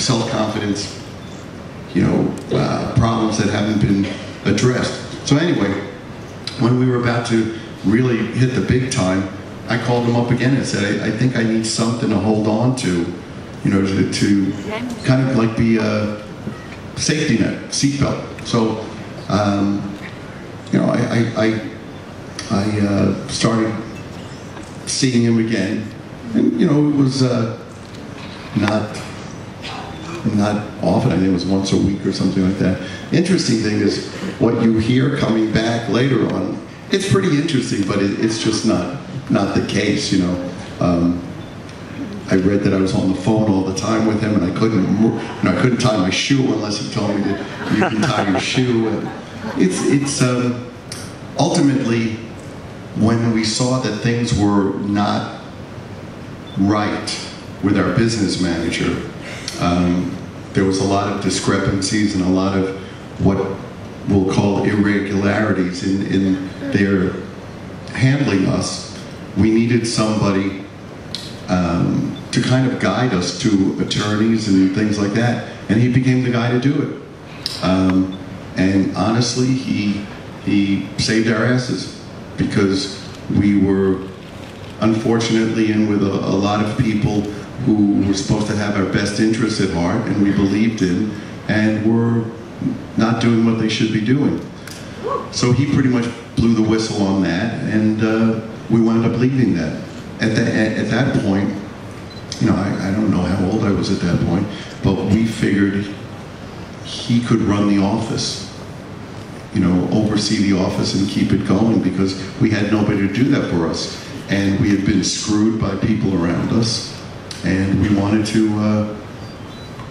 self-confidence, problems that haven't been addressed. So anyway, when we were about to really hit the big time, I called him up again and said, I think I need something to hold on to, to kind of like be a safety net, seatbelt. So, I started seeing him again, and it was not often. I think it was once a week or something like that. Interesting thing is what you hear coming back later on. It's pretty interesting, but it's just not the case. I read that I was on the phone all the time with him, and I couldn't tie my shoe unless he told me that you can tie your shoe. And it's ultimately, when we saw that things were not right with our business manager, there was a lot of discrepancies and a lot of what we'll call irregularities in their handling us. We needed somebody to kind of guide us to attorneys and things like that, and he became the guy to do it. And honestly, he saved our asses, because we were unfortunately in with a lot of people who were supposed to have our best interests at heart, and we believed in, and were not doing what they should be doing. So he pretty much blew the whistle on that, and we wound up leaving that. At that point, I don't know how old I was at that point, but we figured he could run the office, oversee the office and keep it going, because we had nobody to do that for us. And we had been screwed by people around us, and we wanted to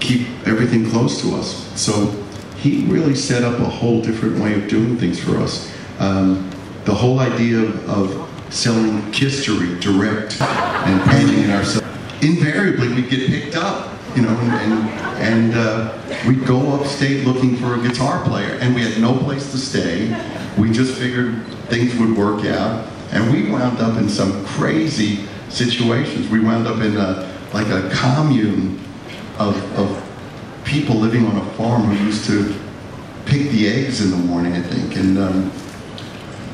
keep everything close to us. So he really set up a whole different way of doing things for us. The whole idea of selling history direct and painting it ourselves, invariably we'd get picked up, and we'd go upstate looking for a guitar player, and we had no place to stay. We just figured things would work out, and we wound up in some crazy situations. We wound up in like a commune of people living on a farm who used to pick the eggs in the morning, I think, and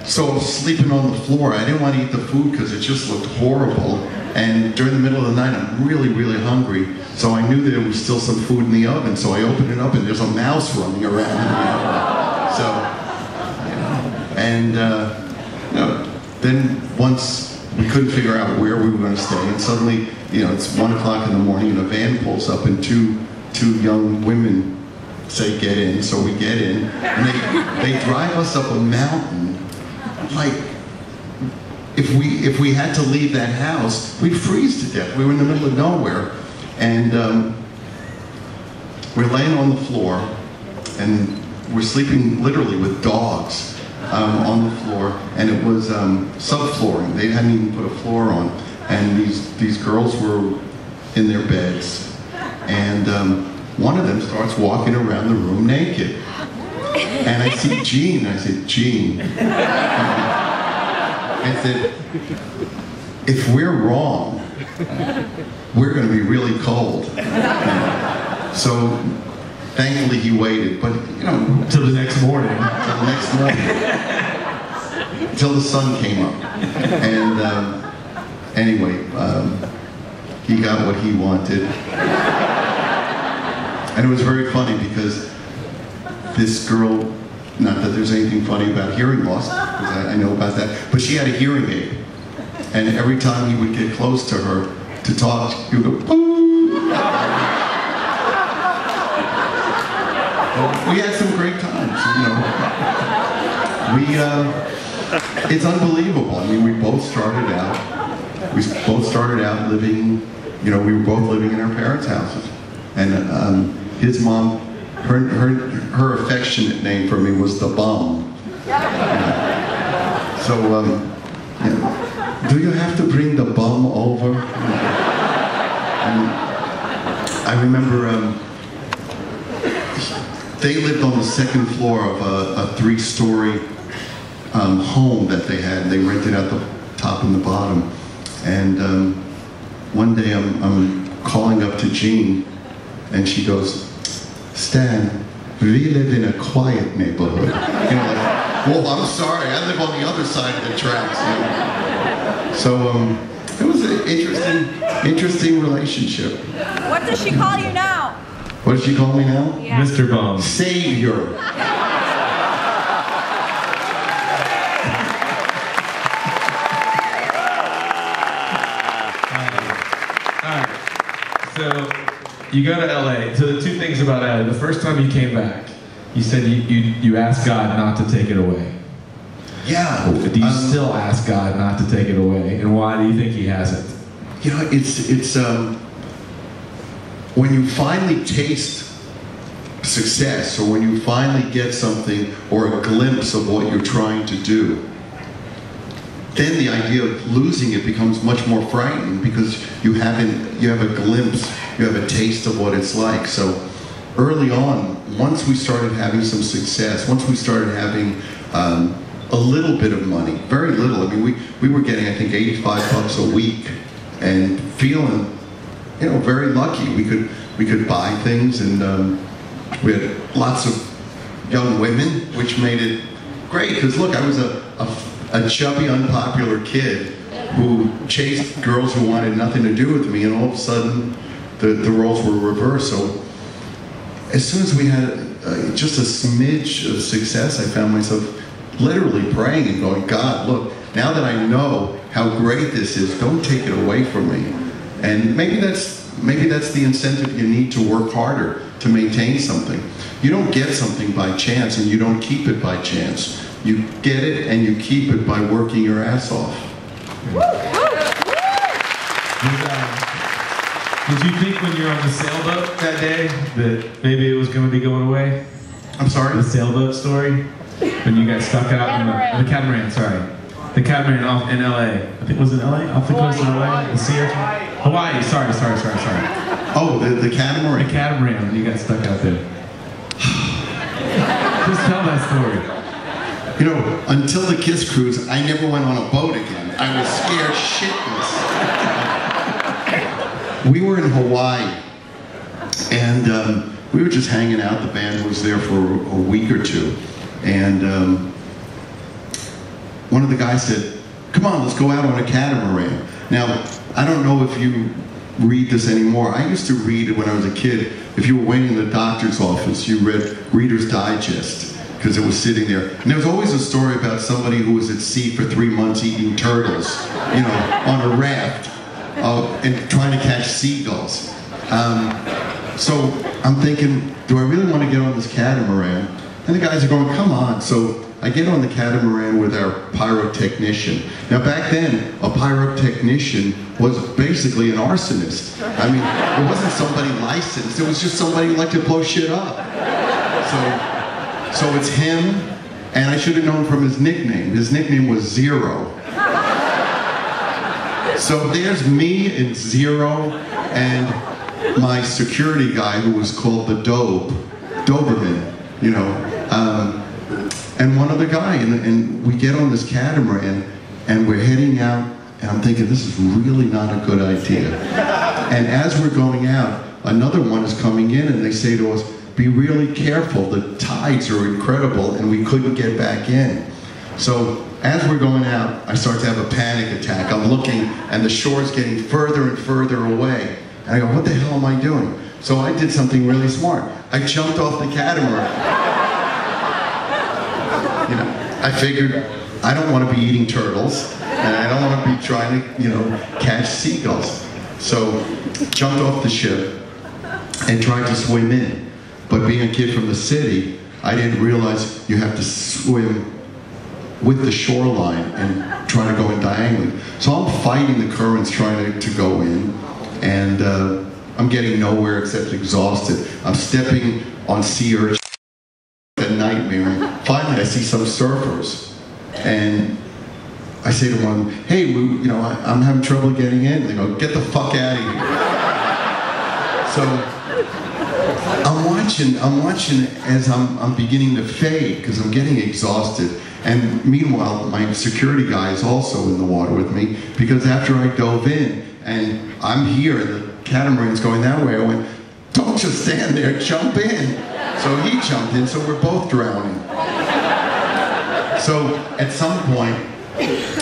so I was sleeping on the floor. I didn't want to eat the food because it just looked horrible. And during the middle of the night, I'm really, really hungry. So I knew that there was still some food in the oven. So I opened it up, and there's a mouse running around in the oven. So, and then once we couldn't figure out where we were going to stay, and suddenly, it's 1 o'clock in the morning, and a van pulls up, and two young women say, "Get in." So we get in, and they drive us up a mountain. Like, if we had to leave that house, we'd freeze to death. We were in the middle of nowhere, and we're laying on the floor, and we're sleeping literally with dogs on the floor, and it was subflooring. They hadn't even put a floor on, and these girls were in their beds, and one of them starts walking around the room naked. And I see Jean, I said, "Jean," I said, "if we're wrong, we're going to be really cold." So thankfully he waited, but till the next morning. Until the sun came up. And anyway, he got what he wanted. And it was very funny because this girl, not that there's anything funny about hearing loss, because I know about that, but she had a hearing aid. And every time he would get close to her to talk, he would go, "Boo!" We had some great times, it's unbelievable. I mean, we both started out living, we were both living in our parents' houses. And his mom, her affectionate name for me was the Bum. So, do you have to bring the bum over? And I remember they lived on the second floor of a 3-story home that they had. They rented out the top and the bottom. And one day I'm calling up to Jean, And she goes, Stan, we live in a quiet neighborhood. You know, like, well, I'm sorry, I live on the other side of the tracks. You know? So it was an interesting relationship. What does she call you now? What does she call me now? Yeah. Mr. Bum. Savior. So you go to LA. So the two things about LA. The first time you came back, you said you asked God not to take it away. Yeah. Do you still ask God not to take it away? And why do you think He hasn't? You know, it's when you finally taste success, or when you finally get something or a glimpse of what you're trying to do, then the idea of losing it becomes much more frightening, because you have a glimpse, you have a taste of what it's like. So early on, once we started having some success, once we started having a little bit of money, very little. I mean, we were getting, I think, $85 a week, and feeling, you know, very lucky. We could buy things, and we had lots of young women, which made it great. Because look, I was a chubby, unpopular kid who chased girls who wanted nothing to do with me, and all of a sudden, the roles were reversed. So as soon as we had just a smidge of success, I found myself literally praying and going, God, look, now that I know how great this is, don't take it away from me. And maybe that's the incentive you need to work harder to maintain something. You don't get something by chance, and you don't keep it by chance. You get it and you keep it by working your ass off. Did you think when you were on the sailboat that day that maybe it was going to be going away? I'm sorry? The sailboat story? When you got stuck out on the catamaran, sorry. The catamaran off in LA. I think, was it LA? Off the coast of LA? The sea urchin? Hawaii, sorry. Oh, the catamaran. The catamaran when you got stuck out there. Just tell that story. You know, until the KISS cruise, I never went on a boat again. I was scared shitless. We were in Hawaii, and we were just hanging out. The band was there for a week or two. And one of the guys said, come on, let's go out on a catamaran. Now, I don't know if you read this anymore. I used to read it when I was a kid. If you were waiting in the doctor's office, you read Reader's Digest, because it was sitting there. And there was always a story about somebody who was at sea for 3 months eating turtles, you know, on a raft, and trying to catch seagulls. So I'm thinking, do I really want to get on this catamaran? And the guys are going, come on. So I get on the catamaran with our pyrotechnician. Now back then, a pyrotechnician was basically an arsonist. I mean, it wasn't somebody licensed. It was just somebody who liked to blow shit up. So it's him, and I should have known from his nickname. His nickname was Zero. So there's me and Zero, and my security guy who was called the Doberman, you know. And one other guy, and we get on this catamaran, and we're heading out, and I'm thinking, this is really not a good idea. And as we're going out, another one is coming in, and they say to us, be really careful, the tides are incredible, and we couldn't get back in. So as we're going out, I start to have a panic attack. I'm looking, and the shore's getting further and further away. And I go, what the hell am I doing? So I did something really smart. I jumped off the catamaran. You know, I figured I don't want to be eating turtles, and I don't want to be trying to, you know, catch seagulls. So, jumped off the ship and tried to swim in. But being a kid from the city, I didn't realize you have to swim with the shoreline and try to go in diagonally. So I'm fighting the currents trying to go in, and I'm getting nowhere except exhausted. I'm stepping on sea urchins. A nightmare. Finally, I see some surfers, and I say to one, "Hey, you know, I'm having trouble getting in." They go, "Get the fuck out of here." So I'm watching as I'm beginning to fade because I'm getting exhausted. And meanwhile, my security guy is also in the water with me, because after I dove in and I'm here and the catamaran's going that way, I went, don't just stand there, jump in. So he jumped in, so we're both drowning. So at some point,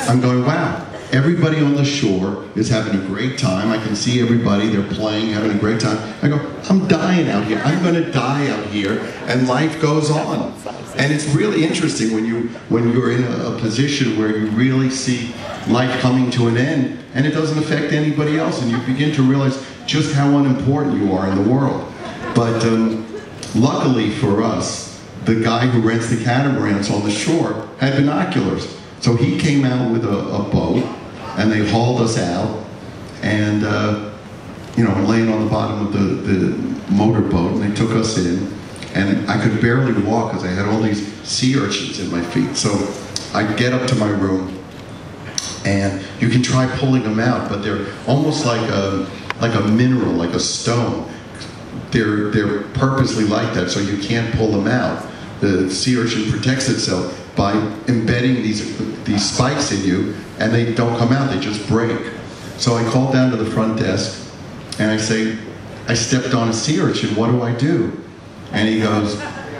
I'm going, wow, everybody on the shore is having a great time. I can see everybody, they're playing, having a great time. I go, I'm dying out here. I'm going to die out here, and life goes on. And it's really interesting when you're in a position where you really see life coming to an end, and it doesn't affect anybody else, and you begin to realize just how unimportant you are in the world. But luckily for us, the guy who rents the catamarans on the shore had binoculars. So he came out with a boat, and they hauled us out, and you know, laying on the bottom of the motorboat, and they took us in, and I could barely walk because I had all these sea urchins in my feet. So I get up to my room, and you can try pulling them out, but they're almost like a mineral, like a stone. They're purposely like that, so you can't pull them out. The sea urchin protects itself by embedding these spikes in you, and they don't come out, they just break. So I called down to the front desk, and I say, I stepped on a sea urchin, what do I do? And he goes,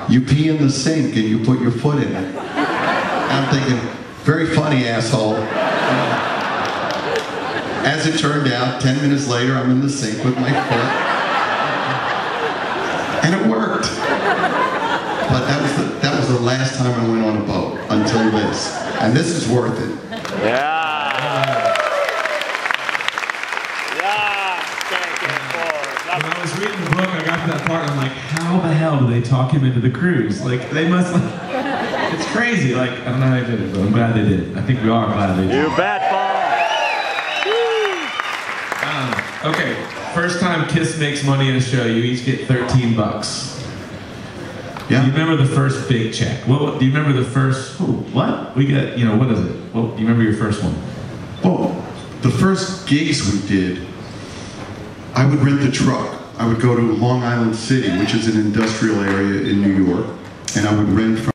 you pee in the sink and you put your foot in it. And I'm thinking, very funny, asshole. As it turned out, 10 minutes later, I'm in the sink with my foot. And it worked. But that was the last time I went on a boat, until this. And this is worth it. Yeah. When I was reading the book, I got to that part, and I'm like, how the hell do they talk him into the cruise? Like, they must, like, it's crazy. Like, I don't know how they did it, but I'm glad they did it. I think we are glad they did it. You bet, Paul. Okay, first time Kiss makes money in a show, you each get 13 bucks. Yeah. Do you remember the first big check? What do you remember the first, what? We got, you know, what is it? Well, do you remember your first one? Oh, the first gigs we did, I would rent the truck. I would go to Long Island City, which is an industrial area in New York, and I would rent from